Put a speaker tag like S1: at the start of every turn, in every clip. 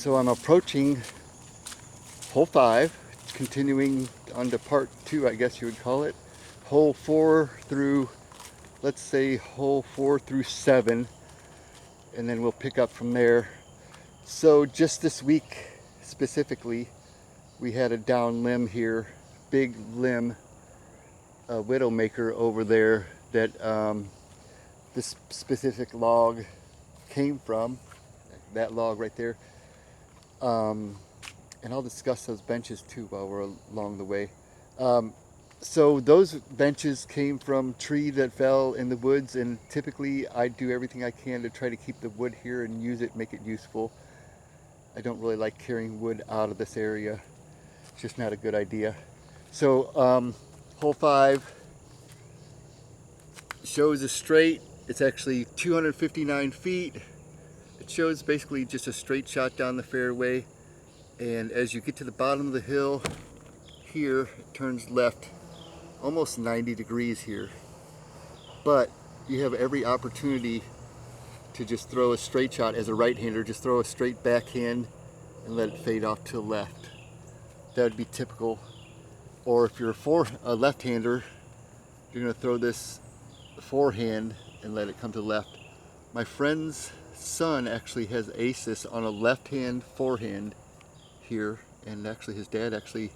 S1: So I'm approaching hole 5, continuing on to part 2, I guess you would call it. Hole 4 through, let's say hole 4 through 7, and then we'll pick up from there. So just this week specifically, we had a down limb here, big limb, a widowmaker over there that this specific log came from, that log right there. And I'll discuss those benches too while we're along the way. So those benches came from tree that fell in the woods, and typically I do everything I can to try to keep the wood here and use it, make it useful. I don't really like carrying wood out of this area. It's just not a good idea. So hole 5 shows a straight. It's actually 259 feet. It shows basically just a straight shot down the fairway. And as you get to the bottom of the hill here, it turns left almost 90 degrees here. But you have every opportunity to just throw a straight shot as a right-hander, just throw a straight backhand and let it fade off to the left. That would be typical. Or if you're a left-hander, you're going to throw this forehand and let it come to the left. My friend's son actually has aces on a left-hand forehand here, and actually his dad actually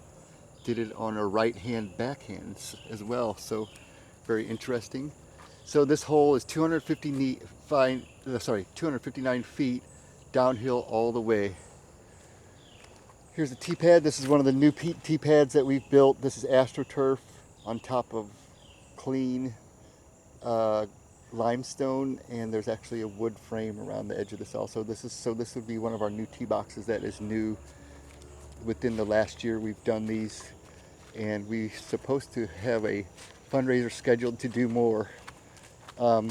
S1: did it on a right-hand backhand as well, so very interesting. So this hole is 259 feet downhill all the way. Here's a tee pad. This is one of the new tee pads that we've built. This is AstroTurf on top of clean limestone, and there's actually a wood frame around the edge of this also. This would be one of our new tee boxes that is new. Within the last year we've done these, and we're supposed to have a fundraiser scheduled to do more. A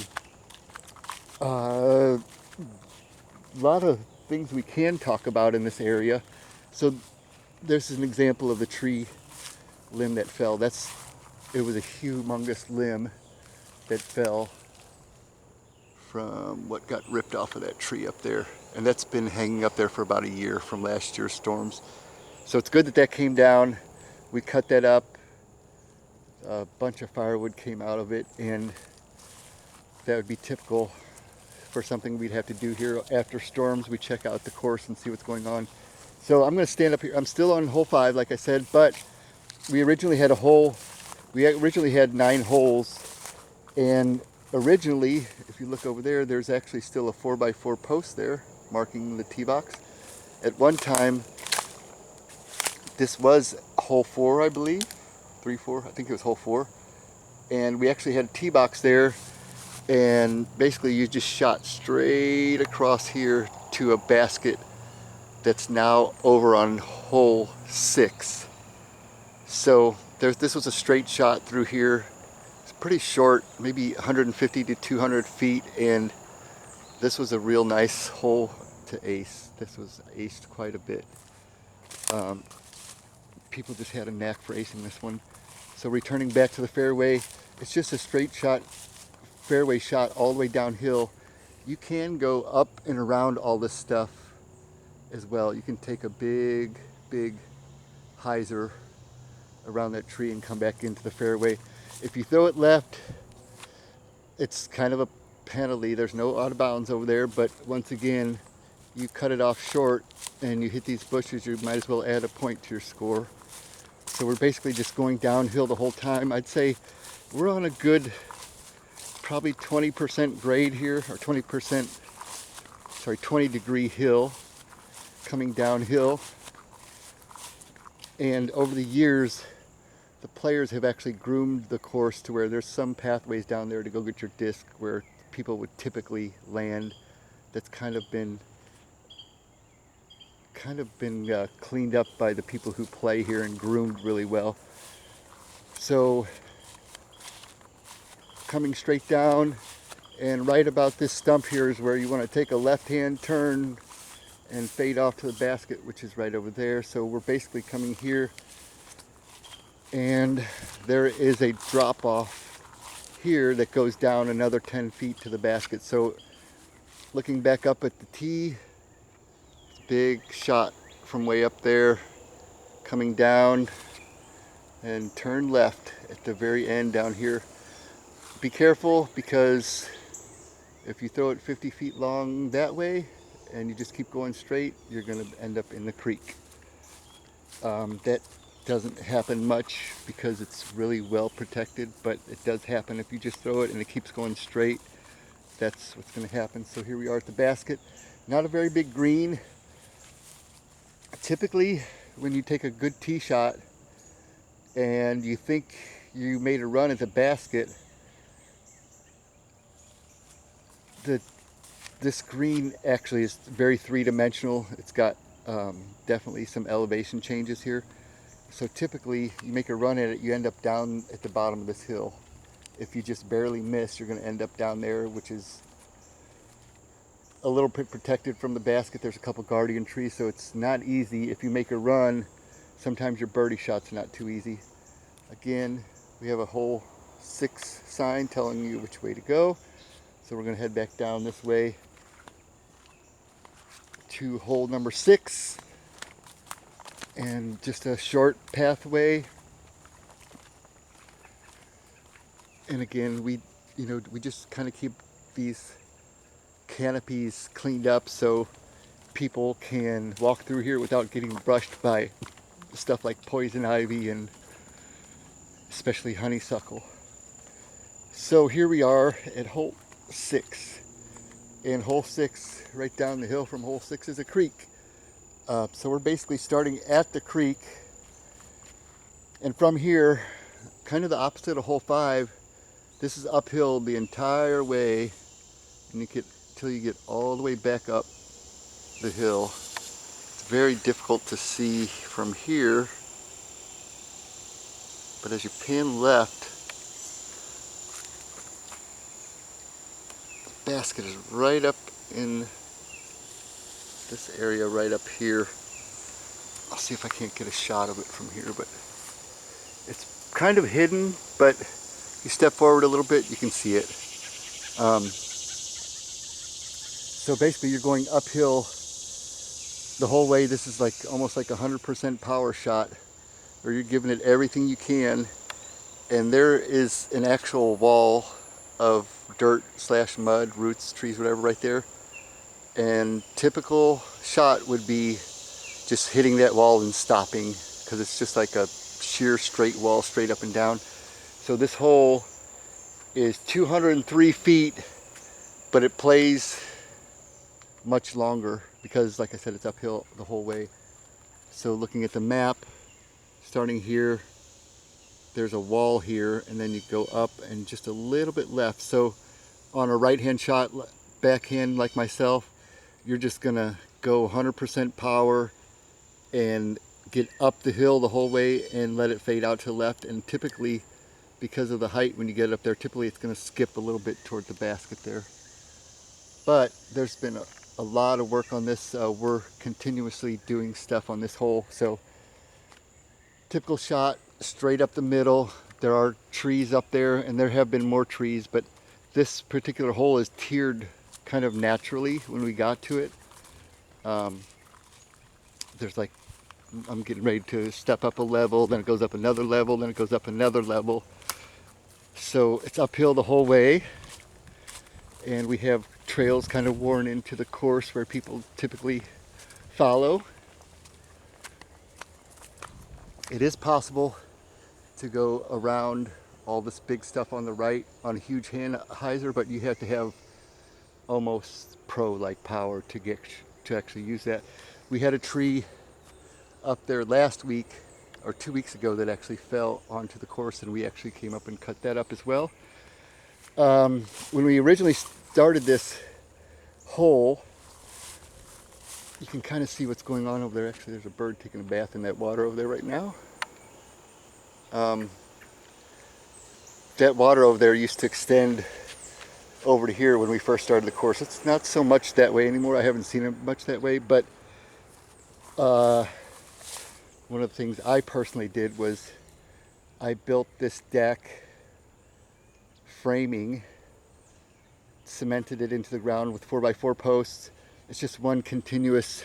S1: lot of things we can talk about in this area. So this is an example of the tree limb that fell. It was a humongous limb that fell from what got ripped off of that tree up there, and that's been hanging up there for about a year from last year's storms. So it's good that that came down. We cut that up. A bunch of firewood came out of it, and that would be typical for something we'd have to do here after storms. We check out the course and see what's going on. So I'm going to stand up here. I'm still on hole 5, like I said, but we originally had 9 holes, and originally, if you look over there, there's actually still a 4x4 post there marking the tee box. At one time, this was hole 4, I believe. 3-4, I think it was hole 4. And we actually had a tee box there, and basically you just shot straight across here to a basket that's now over on hole 6. So this was a straight shot through here. It's pretty short, maybe 150 to 200 feet, and this was a real nice hole to ace. This was aced quite a bit. People just had a knack for acing this one. So returning back to the fairway, it's just a straight shot, fairway shot all the way downhill. You can go up and around all this stuff as well. You can take a big hyzer around that tree and come back into the fairway. If you throw it left, it's kind of a penalty. There's no out of bounds over there, but once again, you cut it off short and you hit these bushes, you might as well add a point to your score. So we're basically just going downhill the whole time. I'd say we're on a good, probably 20% grade here, or 20 degree hill coming downhill. And over the years, the players have actually groomed the course to where there's some pathways down there to go get your disc where people would typically land. That's kind of been cleaned up by the people who play here and groomed really well. So coming straight down, and right about this stump here is where you want to take a left-hand turn and fade off to the basket, which is right over there. So we're basically coming here, and there is a drop off here that goes down another 10 feet to the basket. So looking back up at the tee, big shot from way up there, coming down, and turn left at the very end down here. Be careful, because if you throw it 50 feet long that way and you just keep going straight, you're going to end up in the creek. That doesn't happen much because it's really well protected, but it does happen if you just throw it and it keeps going straight. That's what's going to happen. So here we are at the basket. Not a very big green. Typically, when you take a good tee shot and you think you made a run at the basket, this green actually is very three-dimensional. It's got definitely some elevation changes here. So typically, you make a run at it, you end up down at the bottom of this hill. If you just barely miss, you're going to end up down there, which is a little bit protected from the basket. There's a couple guardian trees, so it's not easy. If you make a run, sometimes your birdie shot's not too easy. Again, we have a hole 6 sign telling you which way to go. So we're going to head back down this way to hole number 6, and just a short pathway. And again, we just kind of keep these canopies cleaned up so people can walk through here without getting brushed by stuff like poison ivy and especially honeysuckle. So here we are at hole 6. And hole 6, right down the hill from hole 6, is a creek. So we're basically starting at the creek, and from here, kind of the opposite of hole 5, this is uphill the entire way, and you get till you get all the way back up the hill. It's very difficult to see from here, but as you pan left, the basket is right up in this area right up here. I'll see if I can't get a shot of it from here, but it's kind of hidden, but you step forward a little bit, you can see it. So basically you're going uphill the whole way. This is like almost like 100% power shot, where you're giving it everything you can, and there is an actual wall of dirt / mud, roots, trees, whatever right there. And typical shot would be just hitting that wall and stopping, because it's just like a sheer straight wall, straight up and down. So this hole is 203 feet, but it plays much longer because, like I said, it's uphill the whole way. So looking at the map, starting here, there's a wall here, and then you go up and just a little bit left. So on a right-hand shot, backhand like myself, you're just gonna go 100% power and get up the hill the whole way and let it fade out to the left. And typically, because of the height, when you get up there, typically it's gonna skip a little bit toward the basket there. But there's been a lot of work on this. We're continuously doing stuff on this hole. So typical shot, straight up the middle. There are trees up there, and there have been more trees, but this particular hole is tiered kind of naturally when we got to it. There's like, I'm getting ready to step up a level, then it goes up another level, then it goes up another level. So it's uphill the whole way, and we have trails kind of worn into the course where people typically follow. It is possible to go around all this big stuff on the right on a huge hand hyzer, but you have to have almost pro-like power to actually use that. We had a tree up there last week or 2 weeks ago that actually fell onto the course, and we actually came up and cut that up as well. When we originally started this hole, you can kind of see what's going on over there. Actually, there's a bird taking a bath in that water over there right now. That water over there used to extend over to here when we first started the course. It's not so much that way anymore. I haven't seen it much that way, but one of the things I personally did was I built this deck framing, cemented it into the ground with 4x4 posts. It's just one continuous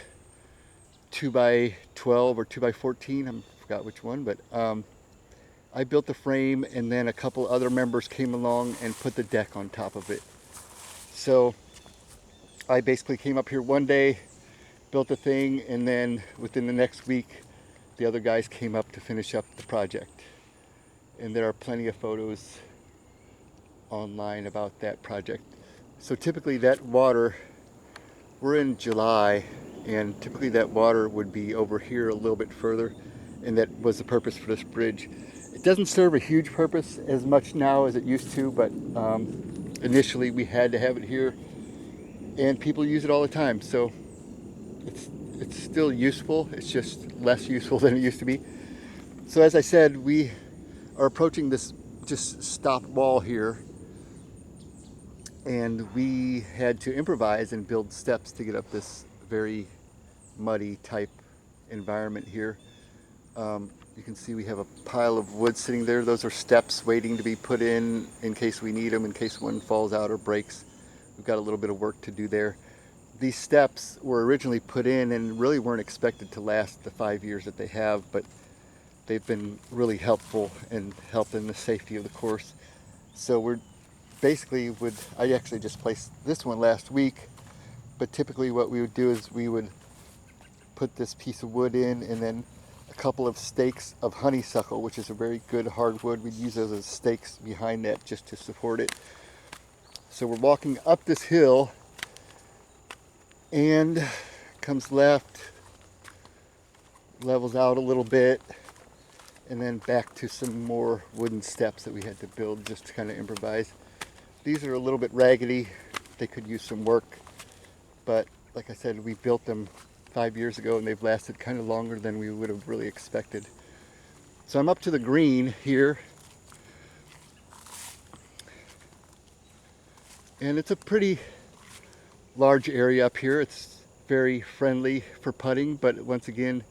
S1: 2 by 12 or 2 by 14, I forgot which one, but I built the frame, and then a couple other members came along and put the deck on top of it. So I basically came up here one day, built the thing, and then within the next week the other guys came up to finish up the project. And there are plenty of photos online about that project. So typically that water, we're in July, and typically that water would be over here a little bit further, and that was the purpose for this bridge. It doesn't serve a huge purpose as much now as it used to, but initially we had to have it here, and people use it all the time, so it's still useful. It's just less useful than it used to be. So as I said, we are approaching this just stop wall here, and we had to improvise and build steps to get up this very muddy type environment here. You can see we have a pile of wood sitting there. Those are steps waiting to be put in case we need them, in case one falls out or breaks. We've got a little bit of work to do there. These steps were originally put in and really weren't expected to last the 5 years that they have, but they've been really helpful and helped in the safety of the course. So we're basically I actually just placed this one last week, but typically what we would do is we would put this piece of wood in, and then a couple of stakes of honeysuckle, which is a very good hardwood. We'd use those as stakes behind that just to support it. So we're walking up this hill, and comes left, levels out a little bit, and then back to some more wooden steps that we had to build just to kind of improvise. These are a little bit raggedy. They could use some work, but like I said, we built them 5 years ago, and they've lasted kind of longer than we would have really expected. So I'm up to the green here, and it's a pretty large area up here. It's very friendly for putting, but once again,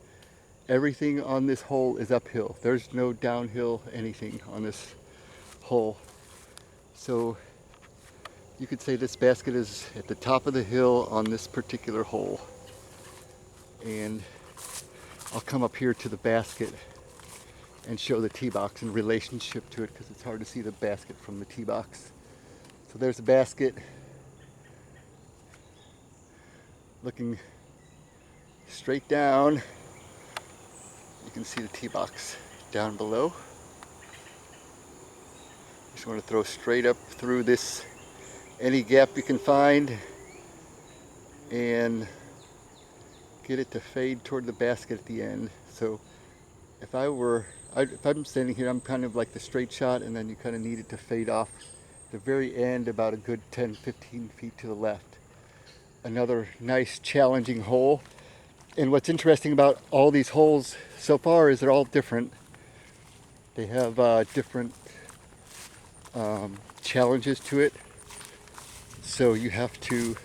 S1: everything on this hole is uphill. There's no downhill anything on this hole. So you could say this basket is at the top of the hill on this particular hole. And I'll come up here to the basket and show the tee box in relationship to it, because it's hard to see the basket from the tee box. So there's the basket, looking straight down. You can see the tee box down below. Just want to throw straight up through this, any gap you can find, and get it to fade toward the basket at the end. So if I'm standing here, I'm kind of like the straight shot, and then you kind of need it to fade off the very end about a good 10-15 feet to the left. Another nice challenging hole. And what's interesting about all these holes so far is they're all different. They have different challenges to it. So you have to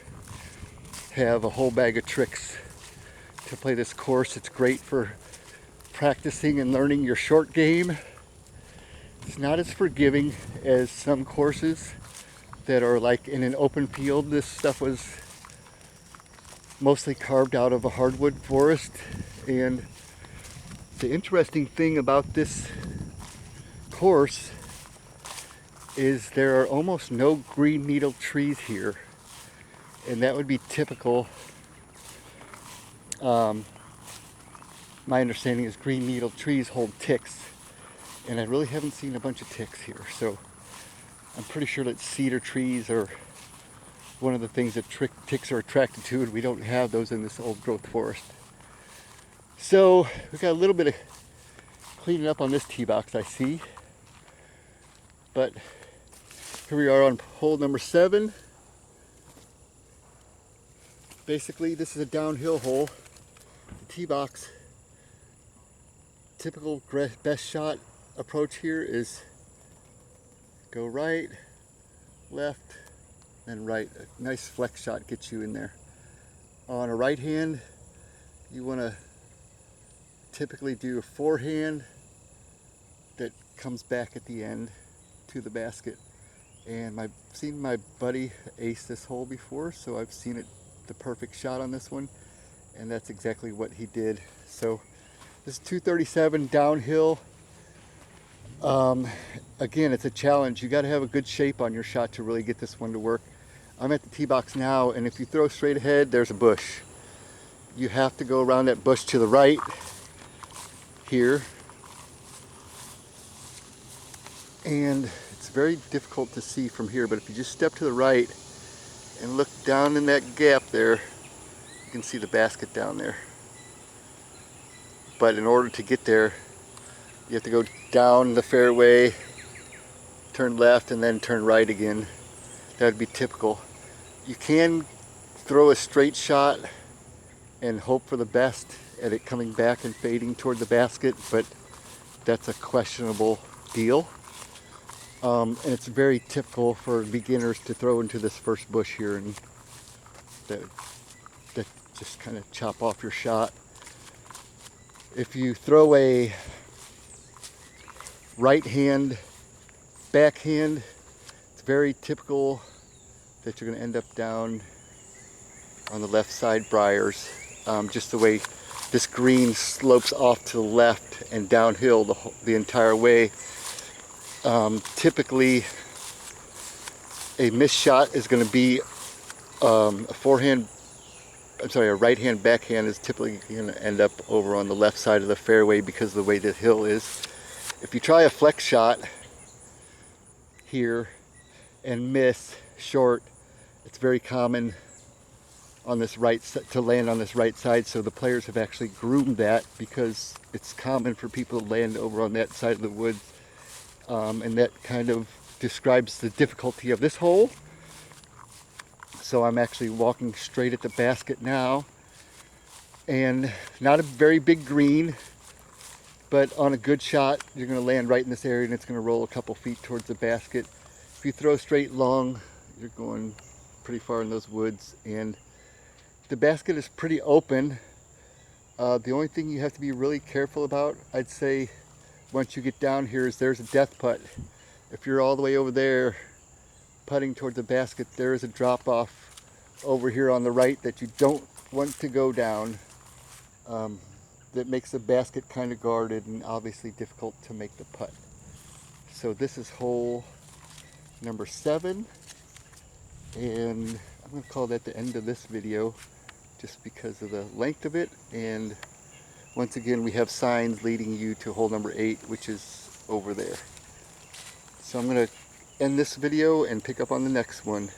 S1: have a whole bag of tricks to play this course. It's great for practicing and learning your short game. It's not as forgiving as some courses that are like in an open field. This stuff was mostly carved out of a hardwood forest, and the interesting thing about this course is there are almost no green needle trees here, and that would be typical. My understanding is green needle trees hold ticks, and I really haven't seen a bunch of ticks here, so I'm pretty sure that cedar trees are one of the things that ticks are attracted to, and we don't have those in this old growth forest. So we've got a little bit of cleaning up on this tee box, I see. But here we are on hole number 7. Basically, this is a downhill hole. The tee box, typical best shot approach here is go right, left, and right. A nice flex shot gets you in there. On a right hand, you want to typically do a forehand that comes back at the end to the basket. And I've seen my buddy ace this hole before, so I've seen it the perfect shot on this one. And that's exactly what he did. So this is 237 downhill. Again, it's a challenge. You got to have a good shape on your shot to really get this one to work. I'm at the tee box now, and if you throw straight ahead, there's a bush. You have to go around that bush to the right here. And it's very difficult to see from here, but if you just step to the right and look down in that gap there, you can see the basket down there. But in order to get there, you have to go down the fairway, turn left, and then turn right again. That would be typical. You can throw a straight shot and hope for the best at it coming back and fading toward the basket, but that's a questionable deal. And it's very typical for beginners to throw into this first bush here and that just kind of chop off your shot. If you throw a right hand backhand, it's very typical that you're going to end up down on the left side briars. Just the way this green slopes off to the left and downhill the entire way. Typically, a missed shot is going to be a right hand backhand is typically going to end up over on the left side of the fairway because of the way the hill is. If you try a flex shot here and miss short, it's very common on this to land on this right side, so the players have actually groomed that because it's common for people to land over on that side of the woods, and that kind of describes the difficulty of this hole. So I'm actually walking straight at the basket now, and not a very big green, but on a good shot you're going to land right in this area and it's going to roll a couple feet towards the basket. If you throw straight long, you're going pretty far in those woods, and the basket is pretty open. The only thing you have to be really careful about, I'd say, once you get down here, is there's a death putt. If you're all the way over there putting towards the basket, there is a drop off over here on the right that you don't want to go down. That makes the basket kind of guarded and obviously difficult to make the putt. So this is hole number 7, and I'm going to call that the end of this video just because of the length of it. And once again, we have signs leading you to hole number 8, which is over there. So I'm going to end this video and pick up on the next one.